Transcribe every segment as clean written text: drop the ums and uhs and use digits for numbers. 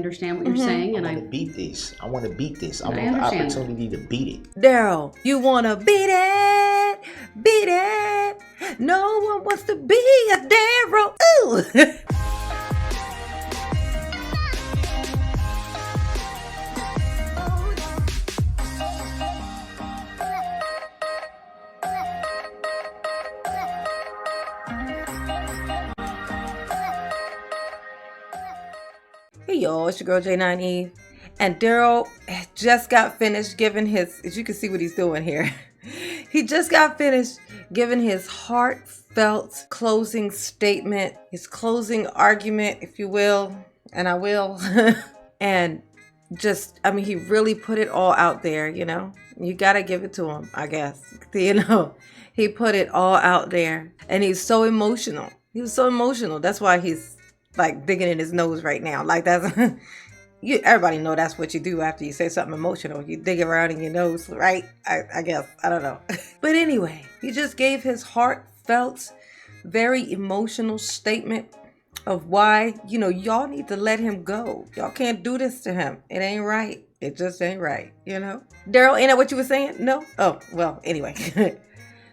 understand what you're saying, and I want to beat this. I want to beat this. I want the understand opportunity to beat it. Darrell, you want to beat it? Beat it. No one wants to be a Darrell. Ooh. Hey y'all, it's your girl J9E, and Darrell just got finished giving his, as you can see what he's doing here, he just got finished giving his heartfelt closing statement, his closing argument, if you will, and I will, and just, I mean, he really put it all out there, you know, you gotta give it to him, I guess, you know, he put it all out there, and he's so emotional, he was so emotional, that's why he's like digging in his nose right now. Like that's everybody know that's what you do after you say something emotional. You dig around in your nose, right? I guess. I don't know. But anyway, he just gave his heartfelt, very emotional statement of why, you know, y'all need to let him go. Y'all can't do this to him. It ain't right. It just ain't right, you know? Darrell, ain't that what you were saying? No? Oh, well, anyway.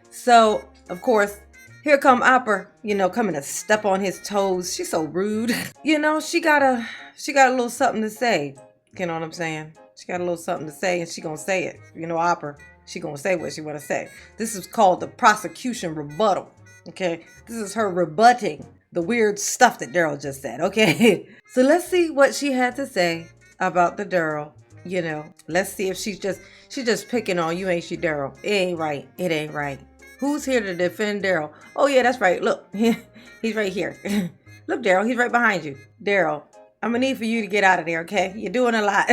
So, of course, here come Opper, you know, coming to step on his toes. She's so rude. You know, she got a little something to say. You know what I'm saying? She got a little something to say, and she gonna say it. You know, Opper, she gonna say what she wanna say. This is called the prosecution rebuttal. Okay, this is her rebutting the weird stuff that Darrell just said. Okay, so let's see what she had to say about the Darrell. You know, let's see if she's just picking on you, ain't she, Darrell? It ain't right. It ain't right. Who's here to defend Darrell? Oh, yeah, that's right. Look, he's right here. Look, Darrell, he's right behind you. Darrell, I'm going to need for you to get out of there, okay? You're doing a lot.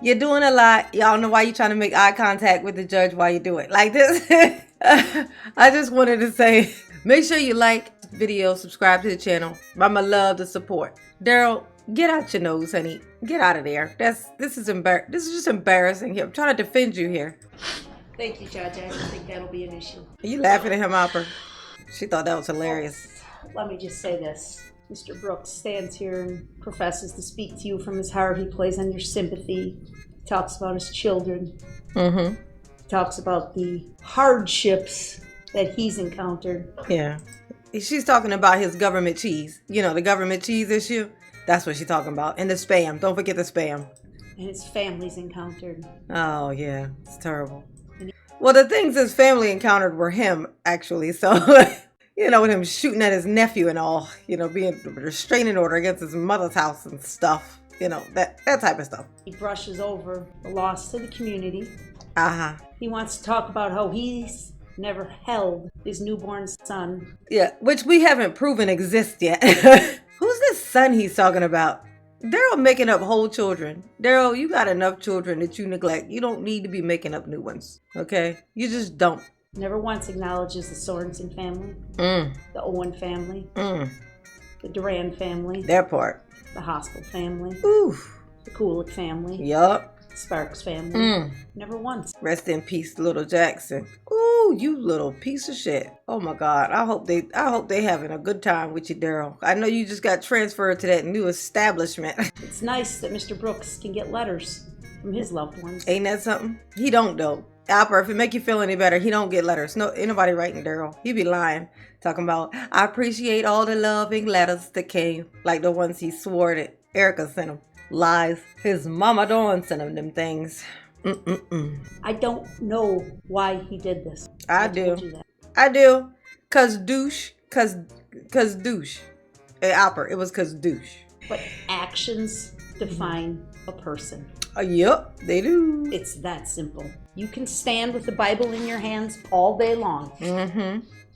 You're doing a lot. Y'all know why you're trying to make eye contact with the judge while you do it like this. I just wanted to say, make sure you like the video, subscribe to the channel. Mama love the support. Darrell, get out your nose, honey. Get out of there. This is just embarrassing here. I'm trying to defend you here. Thank you, Judge. I don't think that'll be an issue. Are you laughing at him, Opper? She thought that was hilarious. Let me just say this. Mr. Brooks stands here and professes to speak to you from his heart. He plays on your sympathy. He talks about his children. Mm-hmm. He talks about the hardships that he's encountered. Yeah. She's talking about his government cheese. You know, the government cheese issue. That's what she's talking about. And the spam. Don't forget the spam. And his family's encountered. Oh, yeah. It's terrible. Well, the things his family encountered were him, actually. So, you know, with him shooting at his nephew and all, you know, being a restraining order against his mother's house and stuff, you know, that type of stuff. He brushes over the loss to the community. Uh-huh. He wants to talk about how he's never held his newborn son. Yeah, which we haven't proven exists yet. Who's this son he's talking about? Darrell making up whole children. Darrell, you got enough children that you neglect. You don't need to be making up new ones. Okay? You just don't. Never once acknowledges the Sorensen family, the Owen family, the Duran family, Their part. the Hospital family, Oof. the Kulik family, Yup. Sparks family. Never once. Rest in peace, little Jackson. Ooh, you little piece of shit. Oh my God. I hope they having a good time with you, Darrell. I know you just got transferred to that new establishment. It's nice that Mr. Brooks can get letters from his loved ones. Ain't that something? He don't though. Alper, if it make you feel any better, he don't get letters. No, ain't nobody writing Darrell. He be lying. Talking about, I appreciate all the loving letters that came. Like the ones he swore that Erica sent him. Lies. His mama Dawn sent him them things. I don't know why he did this. I told do. you that. I do. Cause douche. Cause douche. Hey, Alper, it was cause douche. But actions define a person. Yep, they do. It's that simple. You can stand with the Bible in your hands all day long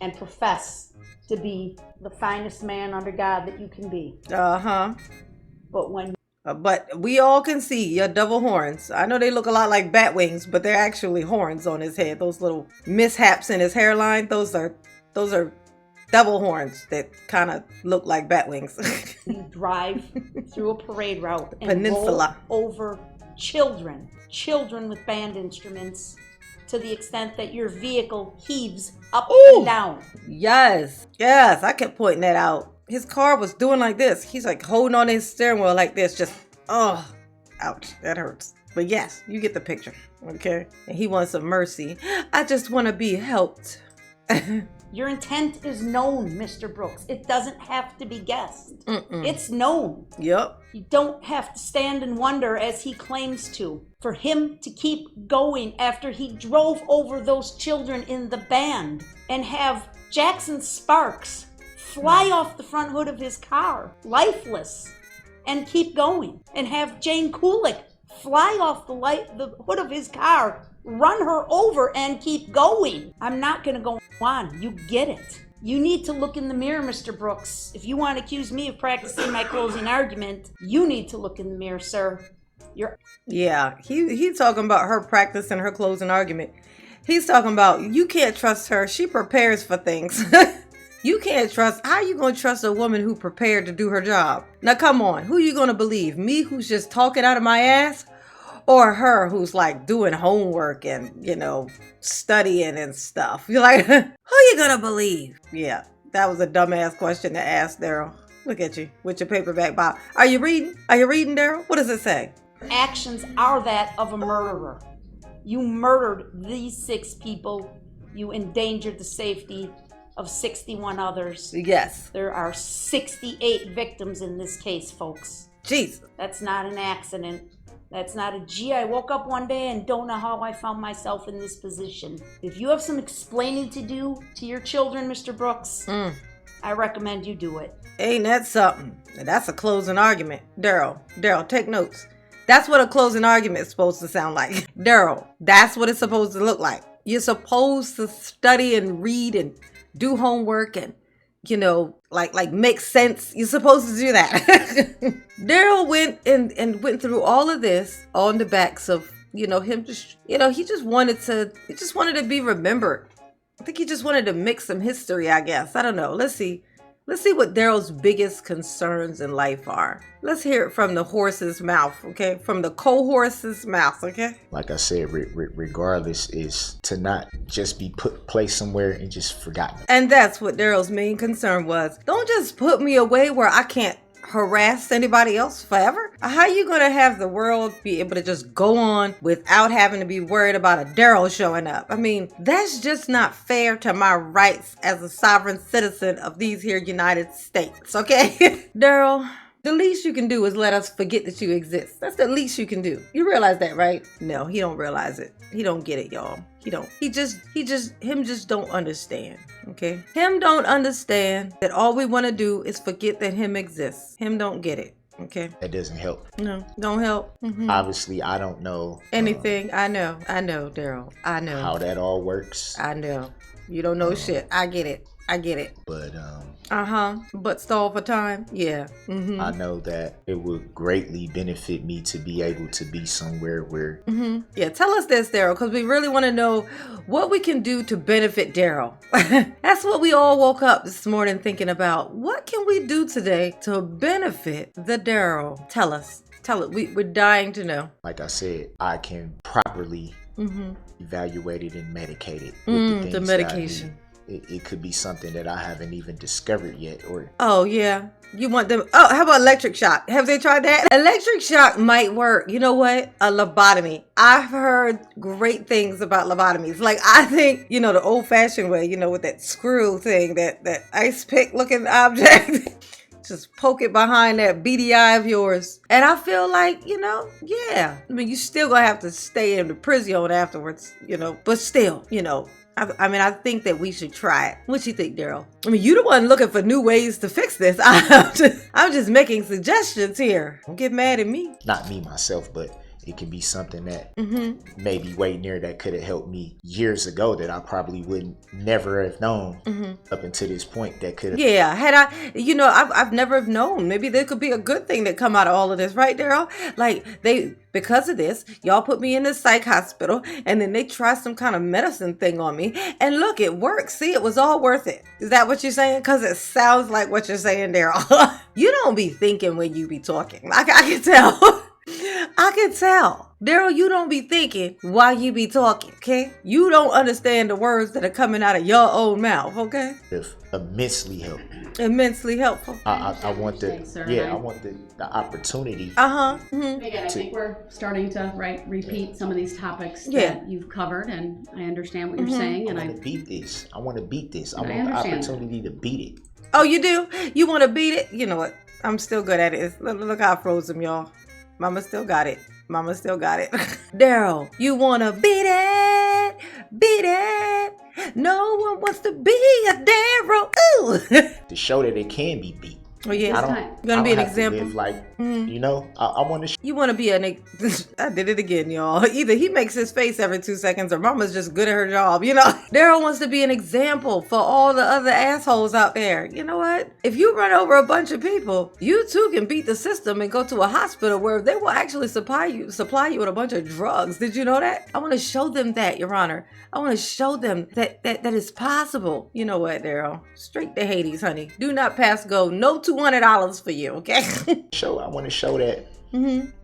and profess to be the finest man under God that you can be. Uh-huh. But we all can see your double horns. I know they look a lot like bat wings, but they're actually horns on his head. Those little mishaps in his hairline, those are double horns that kind of look like bat wings. you drive through a parade route and Peninsula. roll over children with band instruments to the extent that your vehicle heaves up and down. Yes, I kept pointing that out. His car was doing like this. He's like holding on his steering wheel like this, just Oh, ouch, that hurts. But yes, you get the picture, okay? And he wants some mercy. I just want to be helped. Your intent is known, Mr. Brooks. It doesn't have to be guessed. Mm-mm. It's known. Yep. You don't have to stand and wonder as he claims to. For him to keep going after he drove over those children in the band and have Jackson Sparks fly off the front hood of his car, lifeless, and keep going. And have Jane Kulik fly off the hood of his car, run her over, and keep going. I'm not going to go on. You get it. You need to look in the mirror, Mr. Brooks. If you want to accuse me of practicing my closing argument, you need to look in the mirror, sir. Yeah, he's talking about her practicing her closing argument. He's talking about you can't trust her. She prepares for things. You can't trust. How are you going to trust a woman who prepared to do her job? Now, come on. Who are you going to believe? Me, who's just talking out of my ass? Or her, who's like doing homework and, studying and stuff? You're like, who you going to believe? Yeah, that was a dumbass question to ask, Darrell. Look at you with your paperback Bob. Are you reading? Are you reading, Darrell? What does it say? Actions are that of a murderer. You murdered these 6 people. You endangered the safety of 61 others. Yes. There are 68 victims in this case, folks. Jesus. That's not an accident. That's not I woke up one day and don't know how I found myself in this position. If you have some explaining to do to your children, Mr. Brooks, I recommend you do it. Ain't that something? That's a closing argument. Darrell, take notes. That's what a closing argument is supposed to sound like. Darrell, that's what it's supposed to look like. You're supposed to study and read and do homework and, like make sense. You're supposed to do that. Darrell went and went through all of this on the backs of, him just, he just wanted to be remembered. I think he just wanted to make some history, I guess. I don't know. Let's see what Darrell's biggest concerns in life are. Let's hear it from the horse's mouth, okay? From the co-horse's mouth, okay? Like I said, regardless, is to not just be placed somewhere and just forgotten. And that's what Darrell's main concern was. Don't just put me away where I can't harass anybody else forever. How are you going to have the world be able to just go on without having to be worried about a Darrell showing up? I mean, that's just not fair to my rights as a sovereign citizen of these here United States, okay? Darrell, the least you can do is let us forget that you exist. That's the least you can do. You realize that, right? No, he don't realize it. He don't get it, y'all. He don't. Him just don't understand, okay? Him don't understand that all we want to do is forget that him exists. Him don't get it, okay? That doesn't help. No, don't help. Obviously, I don't know anything. I know, Darrell. I know how that all works. I know. You don't know shit. I get it. But but stall for time. Yeah. I know that it would greatly benefit me to be able to be somewhere where Yeah, tell us this, Darrell, because we really want to know what we can do to benefit Darrell. That's what we all woke up this morning thinking about. What can we do today to benefit the Darrell? Tell us. We're dying to know. Like I said, I can properly evaluate it and medicate it with the medication. It could be something that I haven't even discovered yet. Oh, yeah. You want them. Oh, how about electric shock? Have they tried that? Electric shock might work. You know what? A lobotomy. I've heard great things about lobotomies. Like, I think, the old fashioned way, with that screw thing, that ice pick looking object. Just poke it behind that beady eye of yours. And I feel like, yeah. I mean, you still gonna have to stay in the prison afterwards, but still, I think that we should try it. What you think, Darrell? I mean, you the one looking for new ways to fix this. I'm just making suggestions here. Don't get mad at me. Not me myself, but it could be something that maybe way near that could have helped me years ago that I probably wouldn't never have known up until this point that could have. Yeah, had I, I've never have known. Maybe there could be a good thing that come out of all of this, right, Darrell? Like because of this, y'all put me in the psych hospital and then they try some kind of medicine thing on me. And look, it works. See, it was all worth it. Is that what you're saying? Because it sounds like what you're saying, Darrell. You don't be thinking when you be talking. I can tell. I can tell Daryl, you don't be thinking while you be talking, okay? You don't understand the words that are coming out of your own mouth, okay? If immensely help. Immensely helpful. I want the Sir, I want the opportunity. Mm-hmm. Again, I think we're starting to repeat some of these topics Yeah. that you've covered, and I understand what you're saying, and I want to beat this. I want to beat this. I I want the understand opportunity to beat it. Oh, you do? You want to beat it? You know what? I'm still good at it. Look how I froze him, y'all. Mama still got it. Mama still got it. Daryl, you want to beat it? Beat it. No one wants to be a Daryl. Ooh. To show that it can be beat. Oh, yeah. I don't, You're gonna be I an don't have to example? live like, you know, I want to You want to be I did it again, y'all. Either he makes his face every 2 seconds or Mama's just good at her job, you know? Daryl wants to be an example for all the other assholes out there. You know what? If you run over a bunch of people, you too can beat the system and go to a hospital where they will actually supply you with a bunch of drugs. Did you know that? I want to show them that, Your Honor. I want to show them that it's possible. You know what, Daryl? Straight to Hades, honey. Do not pass go. No $200 for you, okay? I want to show that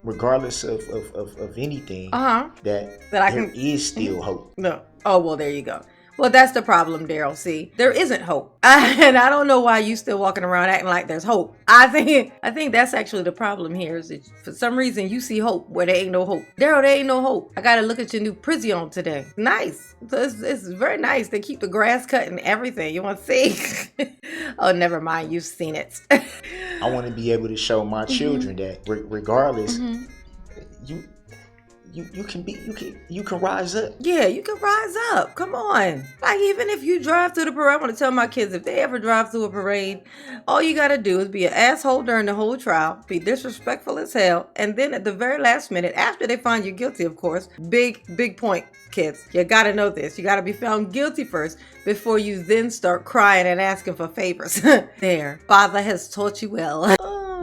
regardless of anything, that I there can is still hope. No. Oh, well, there you go. Well, that's the problem, Daryl. See, there isn't hope. And I don't know why you still walking around acting like there's hope. I think that's actually the problem here is that for some reason you see hope where there ain't no hope. Daryl, there ain't no hope. I got to look at your new prison today. Nice. It's very nice. They keep the grass cut and everything. You want to see? Oh, never mind. You've seen it. I want to be able to show my children that regardless, you can rise up. Yeah, you can rise up. Come on. Like, even if you drive through the parade, I want to tell my kids, if they ever drive through a parade, all you got to do is be an asshole during the whole trial, be disrespectful as hell, and then at the very last minute, after they find you guilty, of course, big point, kids. You got to know this. You got to be found guilty first before you then start crying and asking for favors. There. Father has taught you well.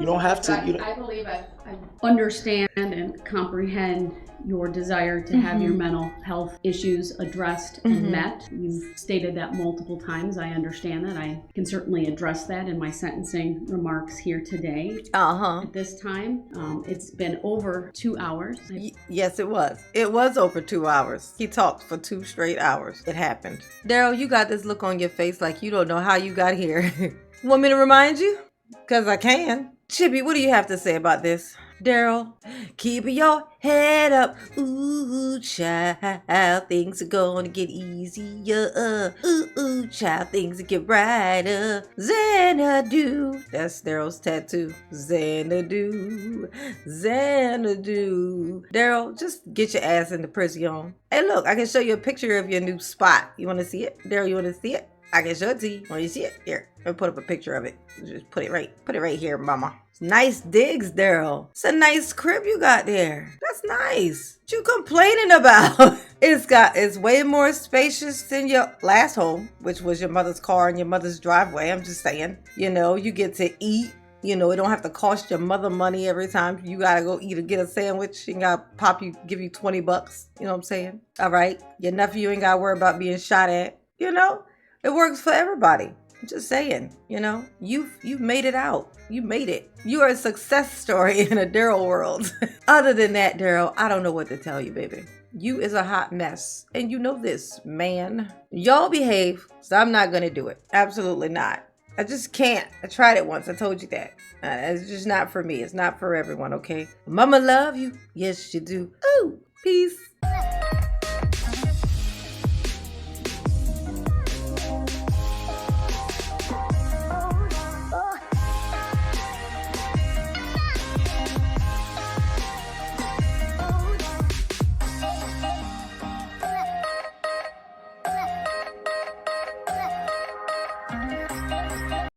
You don't have to. I believe I understand and comprehend your desire to have your mental health issues addressed and met. You've stated that multiple times. I understand that. I can certainly address that in my sentencing remarks here today. At this time, it's been over 2 hours. Yes, it was. It was over 2 hours. He talked for 2 straight hours. It happened. Daryl, you got this look on your face like you don't know how you got here. Want me to remind you? Because I can. Chippy, what do you have to say about this? Daryl, keep your head up. Ooh, child, things are gonna get easier. Ooh, child, things will get brighter. Xanadu. That's Daryl's tattoo. Xanadu. Xanadu. Daryl, just get your ass in the prison. Hey, look, I can show you a picture of your new spot. You want to see it? Daryl, you want to see it? I can show it to you. Want you see it? Here, let me put up a picture of it. Just put it right here, mama. Nice digs, Daryl. It's a nice crib you got there. That's nice. What you complaining about? It's way more spacious than your last home, which was your mother's car and your mother's driveway. I'm just saying. You know, you get to eat. You know, it don't have to cost your mother money every time you gotta go eat or get a sandwich. She ain't gotta give you $20. You know what I'm saying? All right. Your nephew ain't gotta worry about being shot at. You know? It works for everybody. I'm just saying, you know, you've made it out. You made it. You are a success story in a Daryl world. Other than that, Daryl, I don't know what to tell you, baby. You is a hot mess. And you know this, man. Y'all behave, so I'm not going to do it. Absolutely not. I just can't. I tried it once. I told you that. It's just not for me. It's not for everyone, okay? Mama love you. Yes, you do. Ooh, peace.